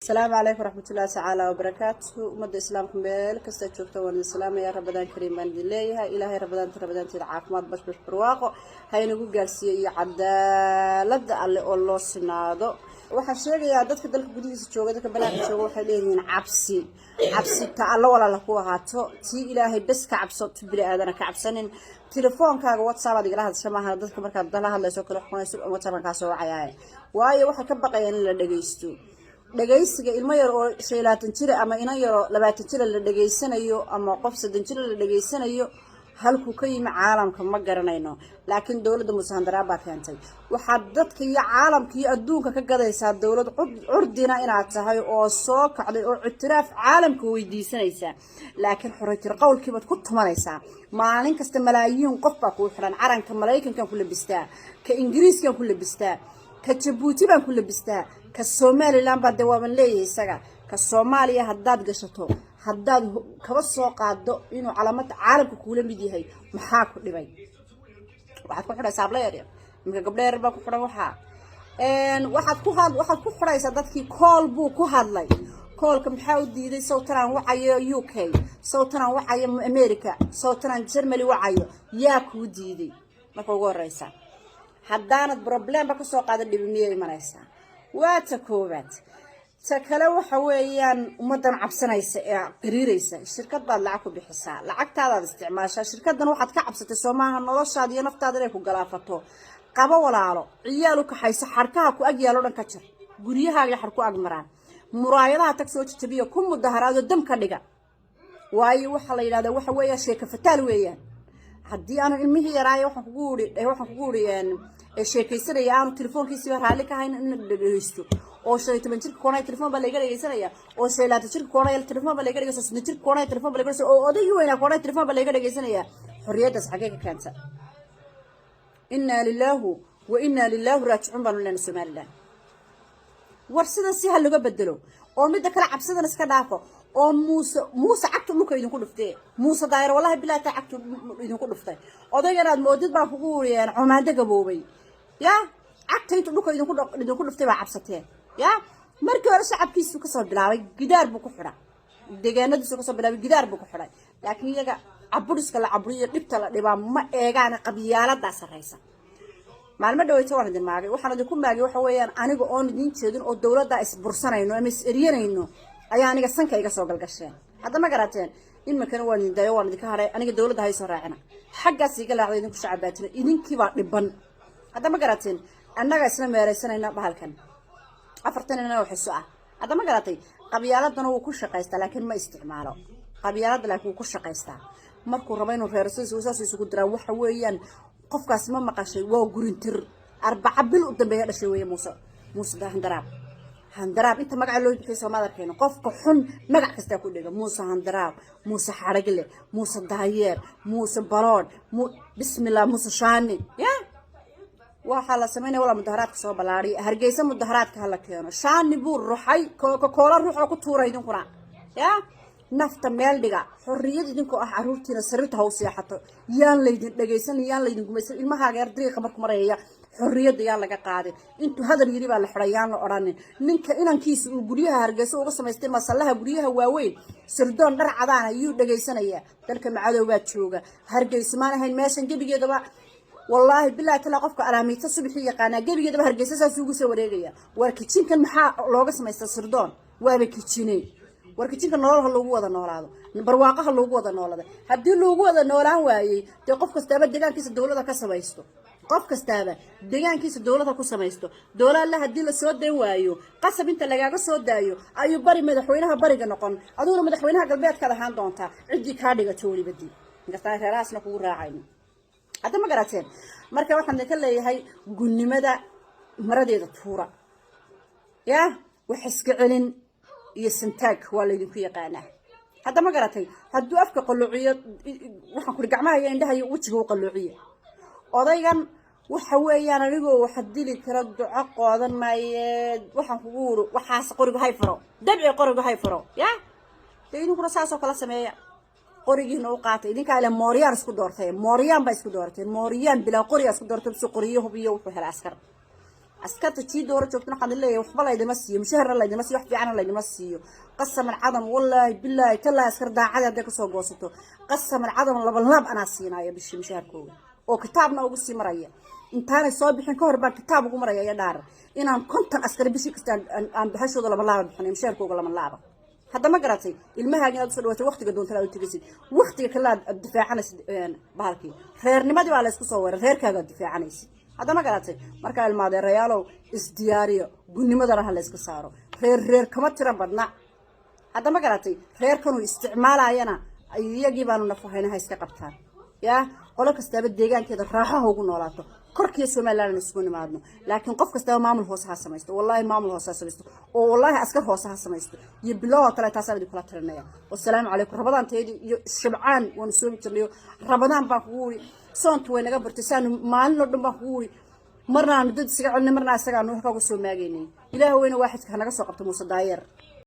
السلام عليكم ورحمة الله تعالى وبركاته. مد إسلام كمبيل كسر شوكته والسلام يا رب دان كريم من دليها إلهي رب دان تدعاف ماد بش برواقه هاي نقول جالسية عدالة على الله سنادو وحشيء يا دتك دلك بديس شوكة دك بلاك شوكة حليين عبسي تعالوا ولا لقوها هاتو تي إلهي بس كعبسة تبرئ أنا كعبسنين تلفون كاغ واتساب ديك لهاد شماها ددka marka dalaha la soo kala xunayso whatsapp ka soo wacayay waayo waxa ka baqayeen in la dhageysto dhageysiga ilmo yar oo 20 jir ama ina yar oo 20 jir la dhageysanayo ama qof 7 jir la dhageysanayo halku ka yimi caalamka ma garanayno laakiin dawladda musaandara baa keentay waxa dadka iyo caalamka iyo adduunka ka gadaysaa dawlad curdina inaad tahay oo soo kacday oo ictiraaf caalamka weydiisanaysa laakiin xorriyad qowlkii baad ku tumanaysaa maalin kasta malaayiin qof baa ku xiran calanka Mareykanka ku labistaa ka Ingiriiska ku labistaa ka Djibouti baa ku labistaa ka Somaliland baa dawaaban leeyahay isaga ka Soomaaliya haddaad gashato haddaad kaba soo qaado inuu calaamad caalamka kula mid yahay maxaa ku dhibay waxaad ku xidhay saableer imka gabdheer baa ku xidhan waxaad ku xidhaysaa dadkii call buu ku hadlay koolka maxaa u diiday sawtan wacayo UK sawtan wacayo America sawtan Germany wacayo yaa ku diiday marka ugu horeysa haddaanad problem ba ka soo qaado dhibmiye imanaysa waa ta koobaad ta kale waxa weeyaan ummadan cabsanaysa ee qiriiraysa shirkad baad lacag ku bixisaa lacagtaada isticmaashaa shirkadan waxaad ka cabsatay Soomaha noloshaada iyo naftaada inay ku galaafato qabo walaalo ciyaal ka haysa xarkaha ku ag yaalo dhan ka jir guriyahaaga xar ku ag maraan muraayadaha tag soo jabiyo ku mudaharaado dam ka dhiga waayo waxa la yiraahdaa waxa weeyaa sheeka fataal weeyaan haddii aanu ilmihii yaraayo waxaan kugu uriyeen sheekaysanaya aanu telefoonkiisa raali ka hayn in dhageysto oo 17 jirka koonay telefoon baa laga dhageysanaya oo 16 jirka koonay telefoon baa laga dhageysanaya 16 jirka koonay telefoon baa laga dhageysanaya oo oday weyn koonay telefoon baa laga dhageysanaya xorriyadaas xagee ka keenta inna lillahi wa inna ilaihi raaji'uun baan leenahay Soomaaliland war sida si hal laga bedelo oo mid kale cabsadan iska dhaafo oo Muuse cagtu dhulka idinku dhuftay Muuse daayir wallahi billahi ta cagtu idinku dhuftay odayganaad moodid baa kugu uriyeen cumaande gaboobay ya cagta intu dhulka idinku dhuftay baa cabsateen ya markii hore shacabkiisu ka soo bilaabay gidaar buu ku xidhay deegaanadiisu ka soo bilaabay gidaar buu ku xidhay laakiin iyaga caburiska la caburiyo dhibta la dhibaa ma eegaan qabiyaalada sareysa maalmo dhaweyto waan idin maagay waxaan idin ku maagay waxa weeyaan aniga oo idin jeedin oo dawladda isbursanayno ama is-eriyanayno ayaa aniga sanka iga soo galgasheen hadda ma garateen in makana waan idin dayo waan idin ka haray aniga dawladda hay soo raacina xaggaas iga laacday idinku shacabaatina idinkii baa dhiban hadda ma garateen annaga isla meeraysanayna bahalkan afartan inana wax soo ah hadda ma garatay qabiyaladana uu ku shaqeystaa laakiin ma isticmaalo qabyaalada laakiin uu ku shaqeystaa markuu rabo inuu reersiisa isugu diraa waxa weeyaan qofkaas ma maqashay waa gurintir 4 bil u dambeeya dhashay weeye Muuse handaraab inta magac loo bixiyo Soomaaliyeed qofka xun magac kasta ku dhiga Muuse handaraab Muuse xaragle Muuse daayeer Muuse balood bismillah Muuse shaani ya waxa la sameeyay wala mudaharaadka soo balaari hargeysa mudaharaadka hala keeno shaani buu ruuxay koola ruux oo ku tuuray idinkuna ya nafta meel dhiga xorriyad idinku ah caruurtiina sariirta ha u seexato yaan leedin dhageysan yaan leedin gumaysan ilmahaaga yar dariiqa markuu maraya xorriyada yaa laga qaaday intuu hadal yiri baa la xirayaan la oranin ninka inankiisa uu guriyaha hargeysa uga samaystay masalaha guriyaha waaweyn sirdoon dhar cadaan ayuu dhageysanaya dalka macadow baa jooga hargeysa ma ahayn meeshan gabigeedaba wallahi billahi tala qofka alaamita subaxii yaqaana gabigeedaba hargeysa saas ugu soo wareegaya war kitchenkan maxaa looga samaystay sirdoon waaba kitchenay warkicinka nolol lagu wada noolaado barwaaqaha lagu wada noolaado hadii lagu wada noolaan waayay de qof kastaaba deegaankiisa dawladda ka samaysto qof kastaaba deegaankiisa dawladda ku samaysto dawladda hadii la soo deen waayo qasab inta lagaaga soo daayo ayuu bari madaxweynaha bariga noqon aduuna madaxweynaha galbeedka ahaan doonta cidii ka dhigato walibadii inta reeraasna kugu raacayno hadda ma garateen marka waxaan ka leeyahay gunnimada maradeeda tuura ya wax iska celin iyo santaag waa la idinku yaqaanaa hadda ma garatay hadduu afka qalluuciyo waxaan ku gacmaha iyo indhaha iyo wajiga u qalluuciyo odaygan waxa weeyaan anigoo waxa dili kara duco qoodan maayeed waxaan kugu uru waxaas qoriga hay faro dabci qoriga hay faro ya idinkuna saas oo kala sameeya qorigiina u qaatay idinka ile mooriyaan isku doortay mooriyaan ba isku doortay mooriyaan bila qoriga isku doortay si qoriyo hubiyo wuxuu helay askar عسكرت تشي دور جوجتنا قد الله وخبلا يدي مسيو مشهر الله يدي مسيو وحفي عنا الله يدي مسيو قسم العظم والله بالله كلا عسكر دا عدد ديك سو غوسطو قسم العظم لبلاب انا سينايا بشي مشهركوga oo kitaabna ugu sii maraya intaanay soo bixin ka hor baan kitaab ugu maraya ya dhaar inaan konton askari bishii kasta aan baxashooda laba laaba bixin mashaalkooga lama laaba hadda ma garatay ilmahaaga inaad soo dhawaatay waqtiga doonta aad tagaysid waqtiga kala difaacanaysid bahalkii reernimadii baa la isku soo weeray reerkaaga difaacanaysid hadda ma garatay marka ilmaade reyaalow isdiyaariyo gunimadana ha la iska saaro reer kama tira badna hadda ma garatay reerkanu isticmaalayana iyagii baanu nafahayna iska qabtaan ya qolo kastaba deegaankeeda raaxo ugu noolaato korkiisa Soomaaliland isku nimaadno laakiin qof kastaba maamul hoos ha samaysto wallahi maamul hoos ha samaysto oo wallahi askar hoos ha samaysto iyo bilow kale taasaba kula tirinaya wassalaamu calaykum rabadaan teedi iyo shibcaan wana soo jirnayo rabadaan baa kugu soontu way naga bartisaan maalin oo dhan baa kugu marna dad isaga cilmi marna isaga wax ka soo maageynay ilaahay wayna waaxidka naga soo qabto Muuse Daayeer